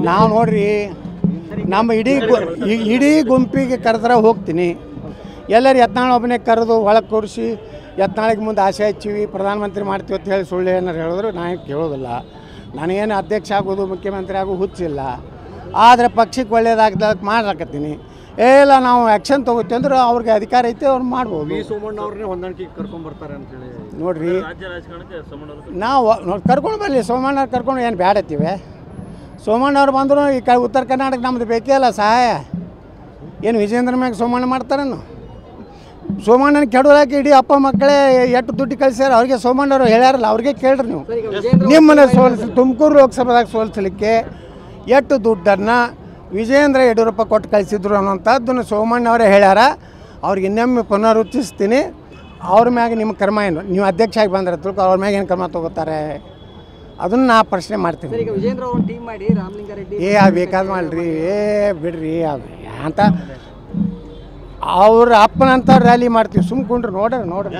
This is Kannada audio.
ನಾವು ನೋಡ್ರಿ ನಮ್ಮ ಇಡೀ ಗುಂಪಿಗೆ ಕರೆದ್ರೆ ಹೋಗ್ತೀನಿ. ಎಲ್ಲರೂ ಯತ್ನಾಳ್ ಒಬ್ಬನೇ ಕರೆದು ಒಳಗೆ ಕೂರಿಸಿ ಯತ್ನಾಳಿಗೆ ಮುಂದೆ ಆಸೆ ಹಚ್ಚಿವಿ ಪ್ರಧಾನಮಂತ್ರಿ ಮಾಡ್ತೀವಿ ಅಂತ ಹೇಳಿ ಸುಳ್ಳು ಏನಾರು ಹೇಳಿದ್ರು ನಾನು ಕೇಳೋದಿಲ್ಲ. ನನಗೇನು ಅಧ್ಯಕ್ಷ ಆಗೋದು ಮುಖ್ಯಮಂತ್ರಿ ಆಗೋದು ಹುಚ್ಚಿಲ್ಲ. ಆದರೆ ಪಕ್ಷಕ್ಕೆ ಒಳ್ಳೇದಾಗ್ದಕ್ಕೆ ಮಾಡ್ಲಾಕತ್ತೀನಿ. ಇಲ್ಲ ನಾವು ಆ್ಯಕ್ಷನ್ ತೊಗೋತೀವಿ ಅಂದ್ರೆ ಅವ್ರಿಗೆ ಅಧಿಕಾರ ಐತೆ ಅವ್ರು ಮಾಡ್ಬೋದು. ಸೋಮಣ್ಣ ಅವ್ರನ್ನೇ ಹೊಂದಾಣಿಕೆ ಕರ್ಕೊಂಡ್ಬರ್ತಾರೆ ಅಂತೇಳಿ ನೋಡ್ರಿ ನಾವು ಕರ್ಕೊಂಡು ಬರಲಿ. ಸೋಮಣ್ಣ ಕರ್ಕೊಂಡು ಏನು ಬ್ಯಾಡತ್ತೀವಿ. ಸೋಮಣ್ಣವ್ರು ಬಂದರು ಈ ಉತ್ತರ ಕರ್ನಾಟಕ ನಮ್ಮದು ಬೇಕೇ ಅಲ್ಲ ಸಹಾಯ. ಏನು ವಿಜೇಂದ್ರ ಮ್ಯಾಗ ಸೋಮಣ್ಣ ಮಾಡ್ತಾರೇನು? ಸೋಮಣ್ಣನ ಕೆಡೋಲಾಕಿ ಇಡೀ ಅಪ್ಪ ಮಕ್ಕಳೇ ಎಷ್ಟು ದುಡ್ಡು ಕಳಿಸ್ಯಾರ. ಅವ್ರಿಗೆ ಸೋಮಣ್ಣವ್ರು ಹೇಳ್ಯಾರಲ್ಲ, ಅವ್ರಿಗೆ ಕೇಳ್ರಿ ನೀವು. ನಿಮ್ಮನ್ನು ತುಮಕೂರು ಲೋಕಸಭಾದಾಗ ಸೋಲಿಸಲಿಕ್ಕೆ ಎಷ್ಟು ದುಡ್ಡನ್ನು ವಿಜೇಂದ್ರ ಯಡಿಯೂರಪ್ಪ ಕೊಟ್ಟು ಕಳಿಸಿದ್ರು ಅನ್ನೋಂಥದ್ದನ್ನು ಸೋಮಣ್ಣವರೇ ಹೇಳ್ಯಾರ. ಅವ್ರಿಗೆ ಇನ್ನೊಮ್ಮೆ ಪುನರುಚ್ಚಿಸ್ತೀನಿ. ಅವ್ರ ಮ್ಯಾಗ ನಿಮ್ಮ ಕರ್ಮ ಏನು? ನೀವು ಅಧ್ಯಕ್ಷ ಆಗಿ ಬಂದ್ರೆ ತಿಳ್ಕೊ ಅವ್ರ ಮ್ಯಾಗ ಏನು ಕರ್ಮ ತೊಗೋತಾರೆ ಅದನ್ನು ನಾ ಪ್ರಶ್ನೆ ಮಾಡ್ತೀನಿ. ಅದು ಬೇಕಾದ ಮಾಡ್ರಿ, ಬಿಡ್ರಿ ಅಂತ ಅವ್ರ ಅಪ್ಪನಂತ ರ್ಯಾಲಿ ಮಾಡ್ತೀವಿ. ಸುಮ್ಕೊಂಡ್ರು ನೋಡ್ರಿ.